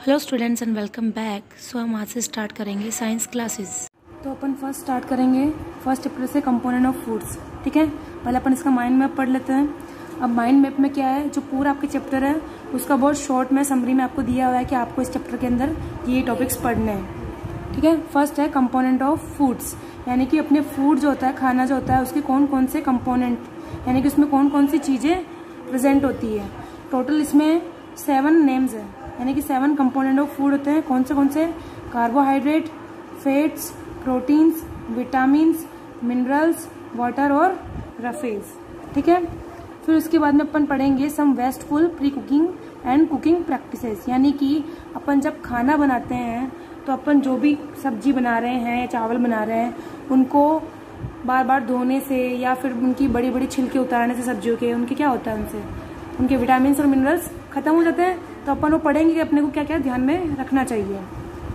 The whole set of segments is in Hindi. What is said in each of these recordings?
Hello students and welcome back. So हम आज से स्टार्ट करेंगे साइंस क्लासेस। तो अपन फर्स्ट स्टार्ट करेंगे फर्स्ट चैप्टर से कंपोनेंट ऑफ फूड्स। ठीक है, पहले अपन इसका माइंड मैप पढ़ लेते हैं। अब माइंड मैप में क्या है, जो पूरा आपके चैप्टर है उसका बहुत शॉर्ट में समरी में आपको दिया हुआ है कि आपको इस चैप्टर के अंदर ये टॉपिक्स पढ़ने हैं। ठीक है, फर्स्ट है कंपोनेंट ऑफ फूड्स, यानी कि अपने फूड जो होता है, खाना जो होता है, उसके कौन कौन से कंपोनेंट, यानी कि उसमें कौन कौन सी चीज़ें प्रेजेंट होती है। टोटल इसमें 7 नेम्स है, यानी कि 7 कंपोनेंट ऑफ फूड होते हैं। कौन से carbohydrate, fats, proteins, vitamins, minerals, water और रफेज। ठीक है, फिर उसके बाद में अपन पढ़ेंगे some wasteful pre cooking and cooking practices, यानी कि अपन जब खाना बनाते हैं तो अपन जो भी सब्जी बना रहे हैं या चावल बना रहे हैं उनको बार बार धोने से या फिर उनकी बड़ी बड़ी छिलके उतारने से सब्जियों के उनके क्या होता है, उनसे उनके विटामिन और मिनरल्स खत्म हो जाते हैं। तो अपन वो पढ़ेंगे कि अपने को क्या क्या ध्यान में रखना चाहिए।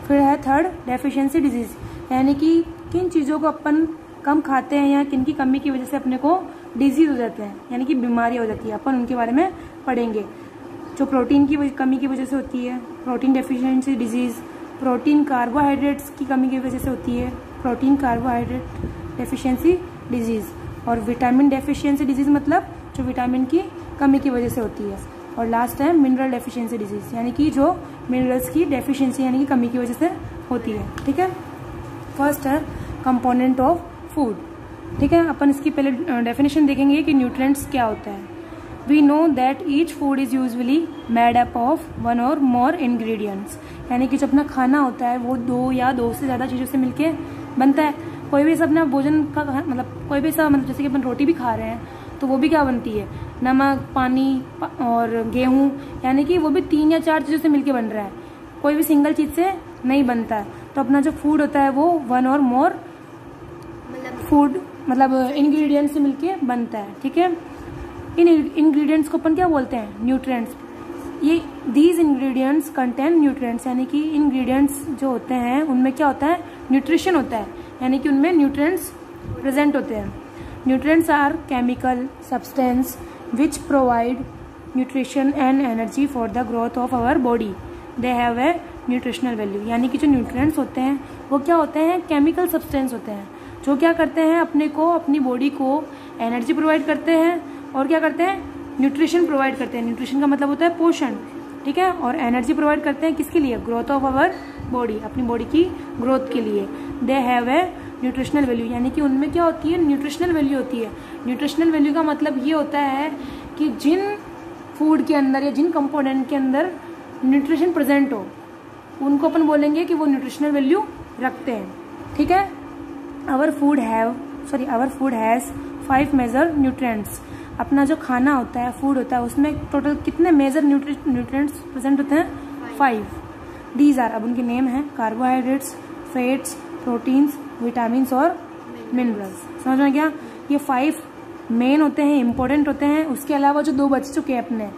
फिर है थर्ड डेफिशिएंसी डिजीज, यानी कि किन चीज़ों को अपन कम खाते हैं या किन की कमी की वजह से अपने को डिजीज हो जाते हैं, यानी कि बीमारी हो जाती है, अपन उनके बारे में पढ़ेंगे। जो प्रोटीन की कमी की वजह से होती है, protein deficiency disease. Protein carbohydrates की कमी की वजह से होती है, प्रोटीन कार्बोहाइड्रेट डेफिशिएंसी डिजीज। और विटामिन डेफिशिएंसी डिजीज मतलब जो विटामिन की कमी की वजह से होती है। और लास्ट है मिनरल डेफिशिएंसी डिजीज, यानी कि जो मिनरल्स की डेफिशिएंसी यानी कि कमी की वजह से होती है। ठीक है, फर्स्ट है कंपोनेंट ऑफ फूड। ठीक है, अपन इसकी पहले डेफिनेशन देखेंगे कि न्यूट्रिएंट्स क्या होता है। We know that each food is usually made up of 1 or more ingredients, यानी कि जो अपना खाना होता है वो 2 या 2 से ज़्यादा चीज़ों से मिलके बनता है। कोई भी अपना भोजन का मतलब कोई भी सा मतलब जैसे कि अपन रोटी भी खा रहे हैं तो वो भी क्या बनती है, नमक, पानी और गेहूं, यानी कि वो भी 3 या 4 चीज़ों से मिलके बन रहा है, कोई भी सिंगल चीज़ से नहीं बनता है। तो अपना जो फूड होता है वो 1 और मोर फूड मतलब इंग्रेडिएंट्स से मिलके बनता है। ठीक है, इन इंग्रेडिएंट्स को अपन क्या बोलते हैं, न्यूट्रिएंट्स। ये दीज इंग्रेडिएंट्स कंटेन न्यूट्रिएंट्स, यानी कि इंग्रेडिएंट्स जो होते हैं उनमें क्या होता है, न्यूट्रिशन होता है, यानी कि उनमें न्यूट्रिएंट्स प्रेजेंट होते हैं। Nutrients are chemical substance which provide nutrition and energy for the growth of our body. They have a nutritional value. यानी कि जो nutrients होते हैं वो क्या होते हैं, chemical substance होते हैं, जो क्या करते हैं अपने को, अपनी बॉडी को एनर्जी प्रोवाइड करते हैं और क्या करते हैं, न्यूट्रिशन प्रोवाइड करते हैं। न्यूट्रिशन का मतलब होता है पोषण। ठीक है, और एनर्जी प्रोवाइड करते हैं किसके लिए, ग्रोथ ऑफ आवर बॉडी, अपनी बॉडी की ग्रोथ के लिए। They have a nutritional value, यानी कि उनमें क्या होती है, न्यूट्रिशनल वैल्यू होती है। न्यूट्रिशनल वैल्यू का मतलब ये होता है कि जिन फूड के अंदर या जिन कंपोनेंट के अंदर न्यूट्रिशन प्रेजेंट हो उनको अपन बोलेंगे कि वो न्यूट्रिशनल वैल्यू रखते हैं। ठीक है, our food has 5 major nutrients. अपना जो खाना होता है, फूड होता है, उसमें टोटल कितने मेजर न्यूट्रिएंट्स प्रेजेंट होते हैं, 5। दीज आर, अब उनके नेम है, कार्बोहाइड्रेट्स, फैट्स, प्रोटीन्स, विटामिन्स और मिनरल्स। समझ में गया, ये 5 मेन होते हैं, इंपॉर्टेंट होते हैं। उसके अलावा जो 2 बच चुके हैं अपने,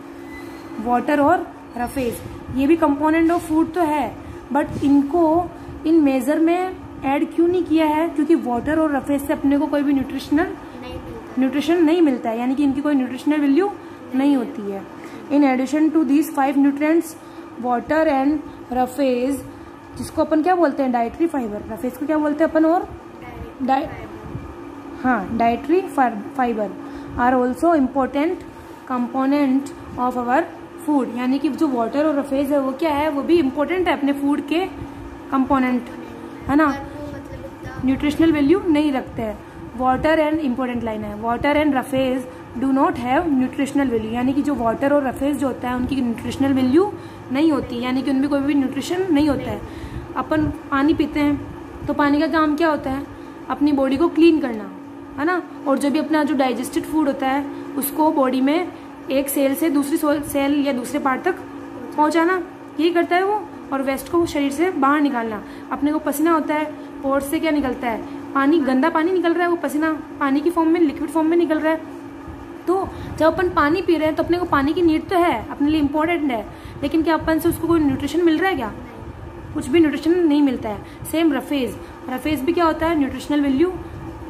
वाटर और रफेज, ये भी कंपोनेंट ऑफ फूड तो है, बट इनको इन मेजर में ऐड क्यों नहीं किया है, क्योंकि वाटर और रफेज से अपने को कोई भी न्यूट्रिशन नहीं मिलता है, यानी कि इनकी कोई न्यूट्रिशनल वैल्यू नहीं होती है। In addition to these 5 nutrients, water and roughage, जिसको अपन क्या बोलते हैं, डाइटरी फाइबर, रफेज को क्या बोलते हैं अपन, और dietary fibre are also important component of our food, यानी कि जो वाटर और रफेज है वो क्या है, वो भी इम्पोर्टेंट है अपने फूड के कंपोनेंट, है ना, न्यूट्रिशनल वैल्यू नहीं रखते हैं। वाटर एंड इम्पोर्टेंट लाइन है, water and roughage do not have nutritional value, यानी कि जो वाटर और रफेज जो होता है उनकी न्यूट्रिशनल वैल्यू नहीं होती, यानी कि उनमें कोई भी न्यूट्रिशन नहीं होता है। अपन पानी पीते हैं तो पानी का काम क्या होता है, अपनी बॉडी को क्लीन करना, है ना, और जो भी अपना जो डाइजेस्टेड फूड होता है उसको बॉडी में एक सेल से दूसरी सेल या दूसरे पार्ट तक पहुंचाना, यही करता है वो, और वेस्ट को शरीर से बाहर निकालना। अपने को पसीना होता है, पोर्ट से क्या निकलता है, पानी, गंदा पानी निकल रहा है, वो पसीना पानी की फॉर्म में, लिक्विड फॉर्म में निकल रहा है। तो जब अपन पानी पी रहे हैं तो अपने को पानी की नीड तो है, अपने लिए इम्पोर्टेंट है, लेकिन क्या अपन से उसको कोई न्यूट्रिशन मिल रहा है, क्या कुछ भी न्यूट्रिशन नहीं मिलता है। सेम रफेज भी क्या होता है, न्यूट्रिशनल वैल्यू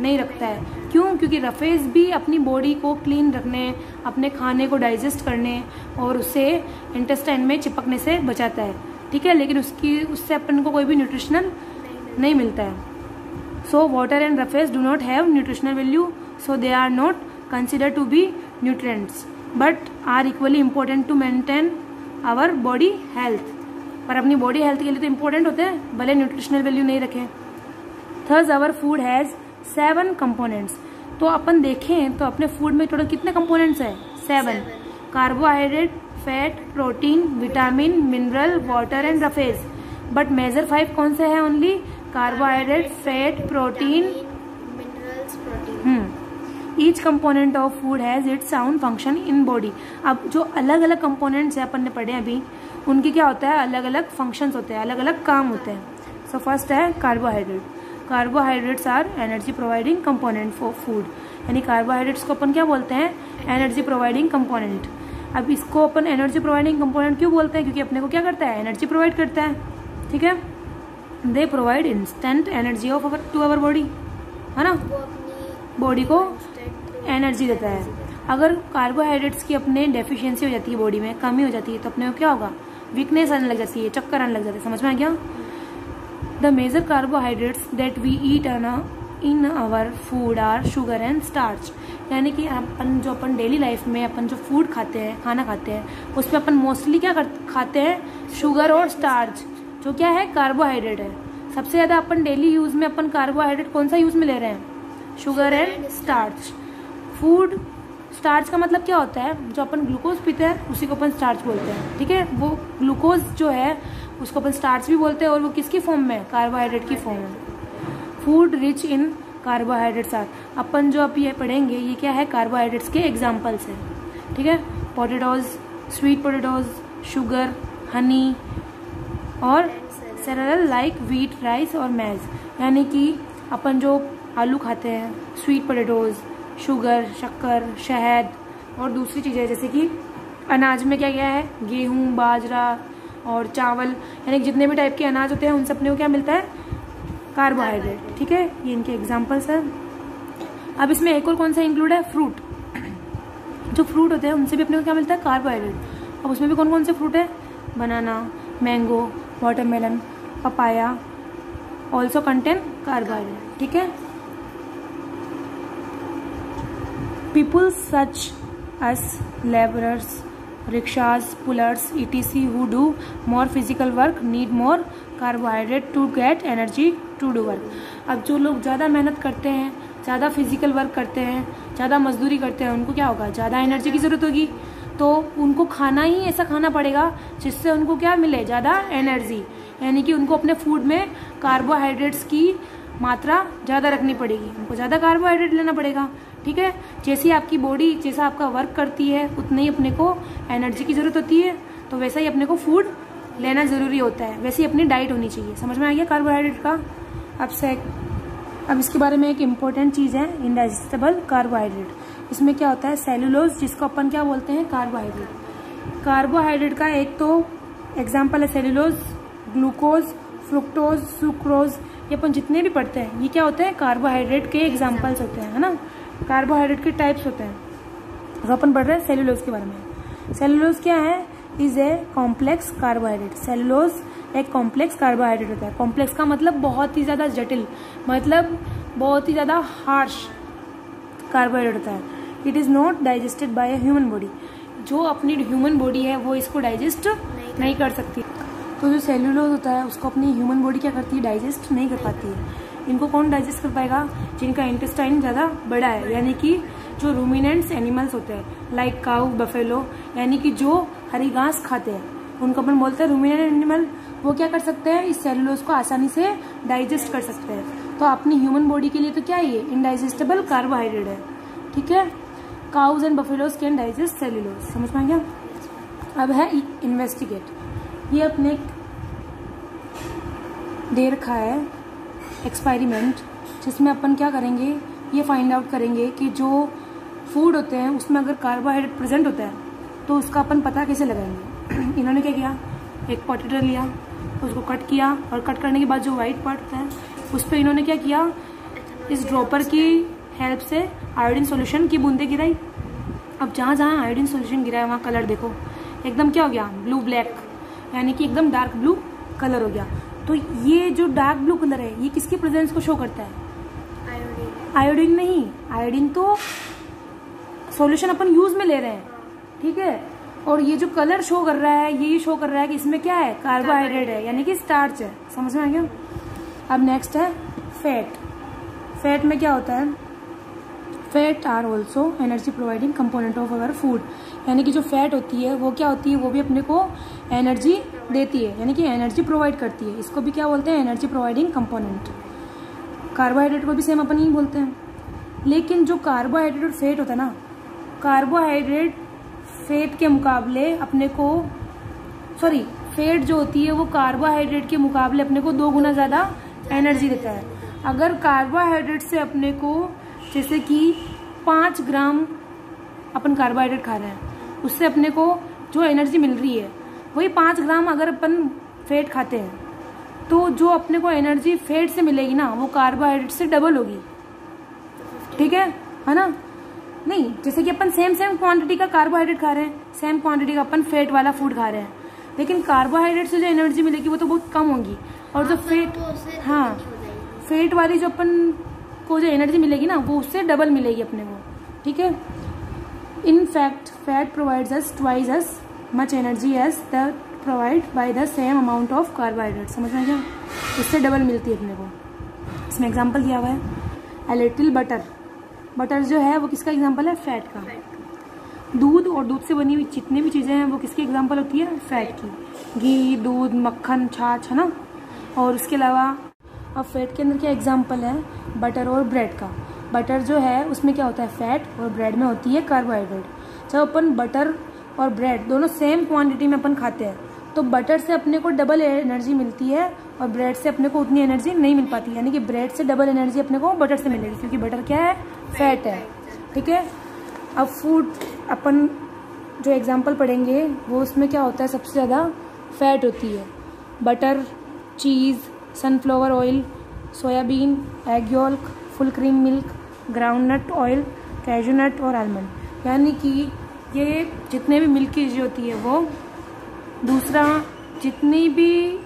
नहीं रखता है। क्यों, क्योंकि रफेज भी अपनी बॉडी को क्लीन रखने, अपने खाने को डाइजेस्ट करने और उसे इंटेस्टाइन में चिपकने से बचाता है। ठीक है, लेकिन उससे अपन को कोई भी न्यूट्रिशनल नहीं मिलता है. So water and roughage do not have nutritional value, so they are not consider to be nutrients but are equally important to maintain our body health. पर अपनी बॉडी हेल्थ के लिए तो इम्पोर्टेंट होते हैं, भले न्यूट्रिशनल वैल्यू नहीं रखें. थर्स आवर फूड हैज 7 कंपोनेंट्स. तो अपन देखें तो अपने फूड में टोटल कितने कंपोनेंट्स हैं? 7. Carbohydrate, fat, protein, vitamin, mineral, water and roughage. But major 5 कौन से हैं? Only carbohydrate, fat, protein, minerals, protein. Each component of food has its own function in body. अब जो अलग अलग कंपोनेंट्स हैं अपन ने पढ़े अभी, उनकी क्या होता है? अलग अलग फंक्शंस होते हैं, अलग अलग काम होते हैं. सो फर्स्ट है carbohydrate. Carbohydrates are energy providing component for food. यानी कार्बोहाइड्रेट्स को अपन क्या बोलते हैं? Energy providing component. अब इसको अपन एनर्जी प्रोवाइडिंग कंपोनेंट क्यों बोलते हैं? क्योंकि अपने को क्या करता है? एनर्जी प्रोवाइड करता है. ठीक है, they provide instant energy of to our body, है ना. वो अपनी बॉडी को एनर्जी देता है. अगर कार्बोहाइड्रेट्स की अपने डेफिशिएंसी हो जाती है, बॉडी में कमी हो जाती है, तो अपने को क्या होगा? वीकनेस आने लग जाती है, चक्कर आने लग जाते हैं. समझ में आ गया? The major carbohydrates that we eat in our food are sugar and starch. यानी कि अपन डेली लाइफ में अपन जो फूड खाते हैं, खाना खाते हैं, उसमें अपन मोस्टली क्या खाते हैं? शुगर और स्टार्च, जो क्या है? कार्बोहाइड्रेट है. सबसे ज्यादा अपन डेली यूज में अपन कार्बोहाइड्रेट कौन सा यूज में ले रहे हैं? Sugar and starch. Food starch का मतलब क्या होता है? जो अपन ग्लूकोज पीते हैं उसी को अपन स्टार्च बोलते हैं. ठीक है, वो ग्लूकोज जो है उसको अपन स्टार्च भी बोलते हैं, और वो किसकी फॉर्म में? कार्बोहाइड्रेट की फॉर्म में. Food rich in carbohydrates are. अपन जो अब ये पढ़ेंगे ये क्या है? कार्बोहाइड्रेट्स के एग्जाम्पल्स हैं. ठीक है, potatoes, sweet potatoes, sugar, Honey और सेरेयल लाइक व्हीट, राइस और मैज. यानी कि अपन जो आलू खाते हैं, स्वीट पोटेटोज, शुगर, शक्कर, शहद और दूसरी चीज़ें जैसे कि अनाज में क्या क्या है? गेहूँ, बाजरा और चावल. यानी जितने भी टाइप के अनाज होते हैं उनसे अपने को क्या मिलता है? कार्बोहाइड्रेट. ठीक है, ये इनके एग्जांपल्स हैं. अब इसमें एक और कौन सा इंक्लूड है? फ्रूट. जो फ्रूट होते हैं उनसे भी अपने को क्या मिलता है? कार्बोहाइड्रेट. अब उसमें भी कौन कौन से फ्रूट है? Banana, mango, watermelon, papaya also contain carbohydrate. ठीक है. People such as laborers, rickshaws, pullers, etc. who do more physical work need more carbohydrate to get energy to do work. अब जो लोग ज़्यादा मेहनत करते हैं, ज़्यादा फिजिकल वर्क करते हैं, ज़्यादा मजदूरी करते हैं, उनको क्या होगा? ज़्यादा एनर्जी की ज़रूरत होगी. तो उनको खाना ही ऐसा खाना पड़ेगा जिससे उनको क्या मिले? ज़्यादा एनर्जी. यानी कि उनको अपने फूड में कार्बोहाइड्रेट्स की मात्रा ज़्यादा रखनी पड़ेगी, उनको ज़्यादा कार्बोहाइड्रेट लेना पड़ेगा. ठीक है, जैसी आपकी बॉडी जैसा आपका वर्क करती है उतनी ही अपने को एनर्जी की ज़रूरत होती है, तो वैसा ही अपने को फूड लेना ज़रूरी होता है, वैसे ही अपनी डाइट होनी चाहिए. समझ में आ गया कार्बोहाइड्रेट का? अब इसके बारे में एक इम्पॉर्टेंट चीज़ है, इनडाइजेस्टेबल कार्बोहाइड्रेट. इसमें क्या होता है? सेलुलोज, जिसको अपन क्या बोलते हैं? कार्बोहाइड्रेट. कार्बोहाइड्रेट का एक तो एग्जाम्पल है सेलुलोज, ग्लूकोज, फ्रुक्टोज, सुक्रोज. ये अपन जितने भी पढ़ते हैं ये क्या होते हैं? कार्बोहाइड्रेट के एग्जाम्पल्स होते हैं, है ना. कार्बोहाइड्रेट के टाइप्स होते हैं. तो अपन पढ़ रहे हैं सेलुलोज के बारे में. सेलुलोज क्या है? Is a complex carbohydrate. Cellulose एक कॉम्प्लेक्स कार्बोहाइड्रेट होता है. कॉम्प्लेक्स का मतलब बहुत ही ज़्यादा जटिल, मतलब बहुत ही ज़्यादा हार्श कार्बोहाइड्रेट होता है. It is not digested by a human body. जो अपनी ह्यूमन बॉडी है वो इसको डाइजेस्ट नहीं कर सकती. तो जो सेलुलोज होता है उसको अपनी ह्यूमन बॉडी क्या करती है? डाइजेस्ट नहीं कर पाती है. इनको कौन डाइजेस्ट कर पाएगा? जिनका इंटेस्टाइन ज़्यादा बड़ा है, यानी कि जो रूमिनेंट्स एनिमल्स होते हैं, लाइक काऊ, बफेलो, यानी कि जो हरी घास खाते हैं, उनको अपन बोलते हैं रूमिनेंट एनिमल. वो क्या कर सकते हैं? इस सेलुलोज को आसानी से डाइजेस्ट कर सकते हैं. तो अपनी ह्यूमन बॉडी के लिए तो क्या है? ये इनडाइजेस्टेबल कार्बोहाइड्रेट है. ठीक है, cause and buffaloes can digest cellulose. समझ में आ गया? अब है इन्वेस्टिगेट. ये अपने दे रखा है एक्सपेरिमेंट, जिसमें अपन क्या करेंगे? ये फाइंड आउट करेंगे कि जो फूड होते हैं उसमें अगर कार्बोहाइड्रेट प्रेजेंट होता है तो उसका अपन पता कैसे लगाएंगे. इन्होंने क्या किया? एक पोटैटो लिया, उसको कट किया, और कट करने के बाद जो वाइट पार्ट होता है उस पर इन्होंने क्या किया? इस ड्रॉपर की हेल्प से आयोडीन सॉल्यूशन की बूंदे गिराई. अब जहाँ जहाँ आयोडीन सॉल्यूशन गिरा है वहाँ कलर देखो एकदम क्या हो गया? Blue black. यानी कि एकदम डार्क ब्लू कलर हो गया। तो ये जो डार्क ब्लू कलर है ये किसकी प्रेजेंस को शो करता है? आयोडीन। आयोडीन नहीं, आयोडीन तो सॉल्यूशन अपन यूज में ले रहे हैं, ठीक है। और ये जो कलर शो कर रहा है ये शो कर रहा है कि इसमें क्या है? कार्बोहाइड्रेट है, यानी कि स्टार्च है। समझ में आ गया? अब नेक्स्ट है फैट। फैट में क्या होता है? Fat are also energy providing component of our food, यानी कि जो फैट होती है वो क्या होती है? वो भी अपने को एनर्जी देती है, यानी कि एनर्जी प्रोवाइड करती है। इसको भी क्या बोलते हैं? Energy providing component. कार्बोहाइड्रेट को भी सेम अपन ही बोलते हैं। लेकिन जो कार्बोहाइड्रेट और फैट होता है ना, कार्बोहाइड्रेट फैट के मुकाबले अपने को फैट जो होती है वो कार्बोहाइड्रेट के मुकाबले अपने को 2 गुना ज़्यादा एनर्जी देता है। अगर कार्बोहाइड्रेट से अपने को जैसे कि 5 ग्राम अपन कार्बोहाइड्रेट खा रहे हैं, उससे अपने को जो एनर्जी मिल रही है वही 5 ग्राम अगर अपन फैट खाते हैं तो जो अपने को एनर्जी फैट से मिलेगी ना वो कार्बोहाइड्रेट से डबल होगी, ठीक है ना? नहीं, जैसे कि अपन सेम क्वांटिटी का कार्बोहाइड्रेट खा रहे हैं, सेम क्वांटिटी का अपन फैट वाला फूड खा रहे हैं, लेकिन कार्बोहाइड्रेट से जो एनर्जी मिलेगी वो तो बहुत कम होगी, और जो फैट फैट वाली जो अपन को जो एनर्जी मिलेगी ना वो उससे डबल मिलेगी अपने को, ठीक है। In fact fat provides us twice as much energy as the provide by the same amount of carbohydrate. समझ में क्या? उससे डबल मिलती है अपने को। इसमें एग्जाम्पल दिया हुआ है अ लिटिल बटर। बटर जो है वो किसका एग्जाम्पल है? फैट का। दूध और दूध से बनी हुई जितनी भी चीज़ें हैं वो किसकी एग्जाम्पल होती है? फैट की। घी, दूध, मक्खन, छाछ, है ना। और उसके अलावा अब फैट के अंदर क्या एग्जाम्पल है? बटर और ब्रेड का। बटर जो है उसमें क्या होता है? फैट, और ब्रेड में होती है कार्बोहाइड्रेट। जब अपन बटर और ब्रेड दोनों सेम क्वांटिटी में अपन खाते हैं तो बटर से अपने को डबल एनर्जी मिलती है और ब्रेड से अपने को उतनी एनर्जी नहीं मिल पाती, यानी कि ब्रेड से डबल एनर्जी अपने को बटर से मिलेगी, क्योंकि बटर क्या है? फैट है, ठीक है। अब फूड अपन जो एग्जाम्पल पढ़ेंगे वो उसमें क्या होता है? सबसे ज़्यादा फैट होती है। Butter, cheese, sunflower oil, soybean, egg yolk, full cream milk, groundnut oil, cashew nut और आलमंड, यानी कि ये जितने भी मिल्क की चीज़ें होती है वो। दूसरा, जितनी भी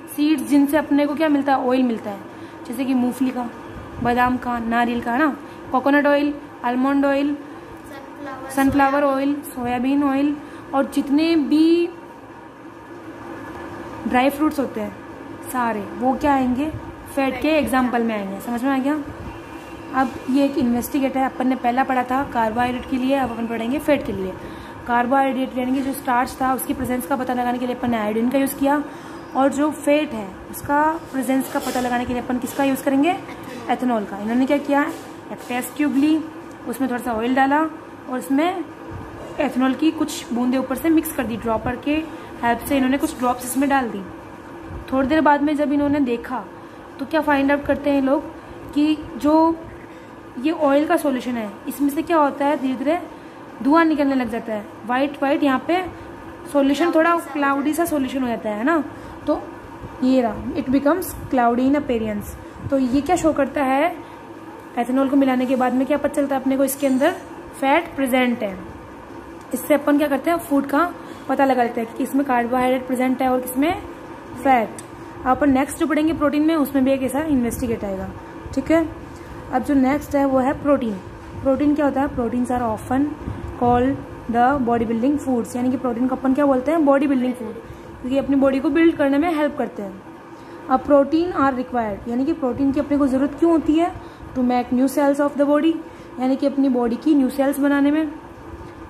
सीड्स जिनसे अपने को क्या मिलता है? ऑयल मिलता है, जैसे कि मूंगफली का, बादाम का, नारियल का, है ना। Coconut oil, almond oil, sunflower oil, soybean oil, और जितने भी ड्राई फ्रूट्स होते हैं सारे वो क्या आएंगे? फैट के एग्जाम्पल में आएंगे। समझ में आ गया? अब ये एक इन्वेस्टिगेट है, अपन ने पहला पढ़ा था कार्बोहाइड्रेट के लिए, अब अपन पढ़ेंगे फैट के लिए। कार्बोहाइड्रेट यानी कि जो स्टार्च था उसकी प्रेजेंस का पता लगाने के लिए अपन ने आयोडीन का यूज़ किया, और जो फैट है उसका प्रेजेंस का पता लगाने के लिए अपन किसका यूज़ करेंगे? एथेनॉल का। इन्होंने क्या किया? एक टेस्ट ट्यूब ली, उसमें थोड़ा सा ऑयल डाला और उसमें एथेनॉल की कुछ बूंदे ऊपर से मिक्स कर दी, ड्रॉपर के हेल्प से इन्होंने कुछ ड्रॉप्स इसमें डाल दी। थोड़ी देर बाद में जब इन्होंने देखा तो क्या फाइंड आउट करते हैं लोग कि जो ये ऑयल का सॉल्यूशन है इसमें से क्या होता है? धीरे धीरे धुआं निकलने लग जाता है, वाइट यहाँ पे सॉल्यूशन थोड़ा क्लाउडी सा सॉल्यूशन हो जाता है ना। तो ये रहा, it becomes cloudy in appearance. तो ये क्या शो करता है? एथेनॉल को मिलाने के बाद में क्या पता चलता है अपने को? इसके अंदर फैट प्रेजेंट है। इससे अपन क्या करते हैं? फूड का पता लगा लेते हैं कि किसमें कार्बोहाइड्रेट प्रेजेंट है और किसमें फैट। अपन नेक्स्ट जो पढ़ेंगे प्रोटीन में, उसमें भी एक ऐसा इन्वेस्टिगेट आएगा, ठीक है। अब जो नेक्स्ट है वो है प्रोटीन। प्रोटीन क्या होता है? Proteins are often called the body building foods, यानी कि प्रोटीन को अपन क्या बोलते हैं? बॉडी बिल्डिंग फूड, क्योंकि अपनी बॉडी को बिल्ड करने में हेल्प करते हैं। अब प्रोटीन आर रिक्वायर्ड, यानी कि प्रोटीन की अपने को जरूरत क्यों होती है? To make new cells of the body, यानी कि अपनी बॉडी की न्यू सेल्स बनाने में,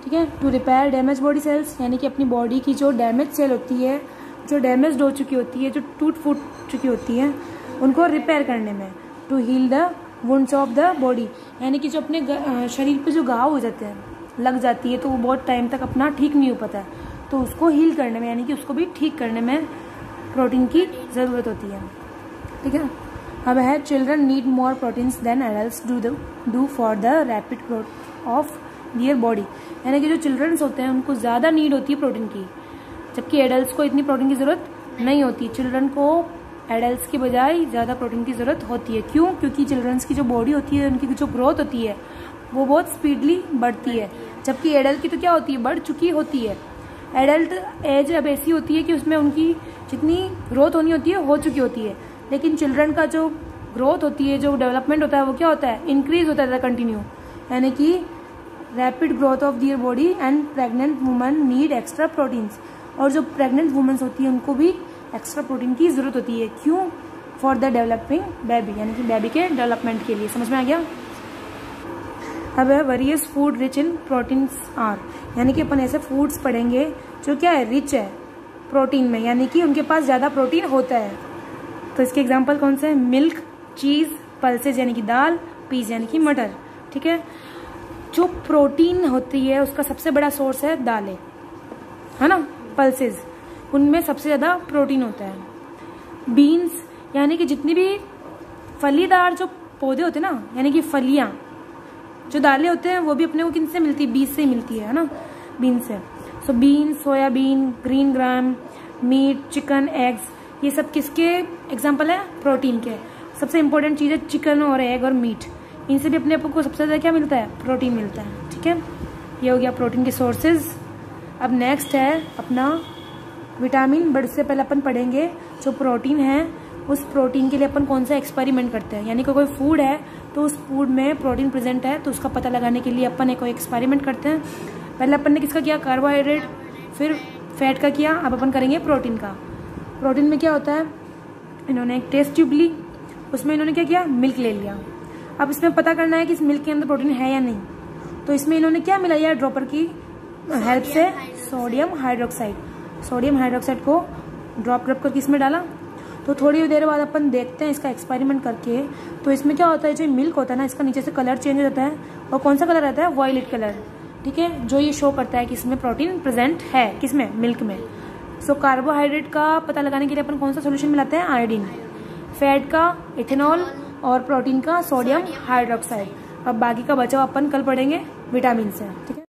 ठीक है। To repair damage body cells, यानी कि अपनी बॉडी की जो डैमेज सेल होती है, जो डैमेज हो चुकी होती है, जो टूट फूट चुकी होती है, उनको रिपेयर करने में। To heal the wounds of the body, यानी कि जो अपने शरीर पे जो घाव हो जाते हैं, लग जाती है तो वो बहुत टाइम तक अपना ठीक नहीं हो पाता है, तो उसको हील करने में यानी कि उसको भी ठीक करने में प्रोटीन की ज़रूरत होती है, ठीक है। अब है children need more proteins than adults do for the rapid growth of their body, यानी कि जो चिल्ड्रंस होते हैं उनको ज़्यादा नीड होती है प्रोटीन की, जबकि एडल्ट्स को इतनी प्रोटीन की ज़रूरत नहीं होती। चिल्ड्रन को एडल्ट्स की बजाय ज़्यादा प्रोटीन की ज़रूरत होती है। क्यों? क्योंकि चिल्ड्रंस की जो बॉडी होती है, उनकी जो ग्रोथ होती है वो बहुत स्पीडली बढ़ती है, जबकि एडल्ट की तो क्या होती है? बढ़ चुकी होती है। एडल्ट एज अब ऐसी होती है कि उसमें उनकी जितनी ग्रोथ होनी होती है हो चुकी होती है, लेकिन चिल्ड्रन का जो ग्रोथ होती है, जो डेवलपमेंट होता है, वो क्या होता है, इंक्रीज होता है कंटिन्यू, यानी कि rapid growth of their body and pregnant women need extra proteins. और जो प्रेग्नेंट वुमेन्स होती है उनको भी एक्स्ट्रा प्रोटीन की जरूरत होती है। क्यों? फॉर द डेवलपिंग बेबी, यानी कि बेबी के डेवलपमेंट के लिए। समझ में आ गया? अब है various food rich in proteins are, यानी कि अपन ऐसे फूड्स पढ़ेंगे जो क्या है, रिच है प्रोटीन में, यानी कि उनके पास ज़्यादा प्रोटीन होता है। तो इसके एग्जांपल कौन से हैं? मिल्क, चीज़, पल्सेज यानी कि दाल, पीज यानी कि मटर। ठीक है, जो प्रोटीन होती है उसका सबसे बड़ा सोर्स है दालें, है ना, पल्सेज, उनमें सबसे ज़्यादा प्रोटीन होता है। बीन्स यानी कि जितनी भी फलीदार जो पौधे होते हैं ना, यानी कि फलियाँ, जो दालें होते हैं वो भी अपने को किन से मिलती है? बीज से ही मिलती है ना, बीन से। So bean, soybean, green gram, meat, chicken, eggs, ये सब किसके एग्जाम्पल है? प्रोटीन के। सबसे इंपॉर्टेंट चीज़ है चिकन और एग और मीट, इनसे भी अपने आप को सबसे ज़्यादा क्या मिलता है? प्रोटीन मिलता है। ठीक है, ये हो गया प्रोटीन के सोर्सेज। अब नेक्स्ट है अपना विटामिन, बट इससे पहले अपन पढ़ेंगे जो प्रोटीन है उस प्रोटीन के लिए अपन कौन सा एक्सपेरिमेंट करते हैं, यानी कि कोई फूड है तो उस फूड में प्रोटीन प्रेजेंट है तो उसका पता लगाने के लिए अपन एक कोई एक्सपेरिमेंट करते हैं। पहले अपन ने किसका किया? कार्बोहाइड्रेट, फिर फैट का किया, अब अपन करेंगे प्रोटीन का। प्रोटीन में क्या होता है? इन्होंने एक टेस्ट ट्यूब ली, उसमें इन्होंने क्या किया? मिल्क ले लिया। अब इसमें पता करना है कि इस मिल्क के अंदर प्रोटीन है या नहीं, तो इसमें इन्होंने क्या मिलाया? ड्रॉपर की हेल्प से सोडियम हाइड्रोक्साइड, सोडियम हाइड्रोक्साइड को ड्रॉप करके इसमें डाला। तो थोड़ी देर बाद अपन देखते हैं इसका एक्सपेरिमेंट करके, तो इसमें क्या होता है, जो मिल्क होता है ना, इसका नीचे से कलर चेंज हो जाता है, और कौन सा कलर रहता है? Violet colour. ठीक है, जो ये शो करता है कि इसमें प्रोटीन प्रेजेंट है, किसमें? मिल्क में। सो कार्बोहाइड्रेट का पता लगाने के लिए अपन कौन सा सोल्यूशन मिलाते हैं? आयोडीन। फैट का इथेनॉल, और प्रोटीन का सोडियम हाइड्रोक्साइड। अब बाकी का बचाव अपन कल पढ़ेंगे विटामिन से। ठीक है।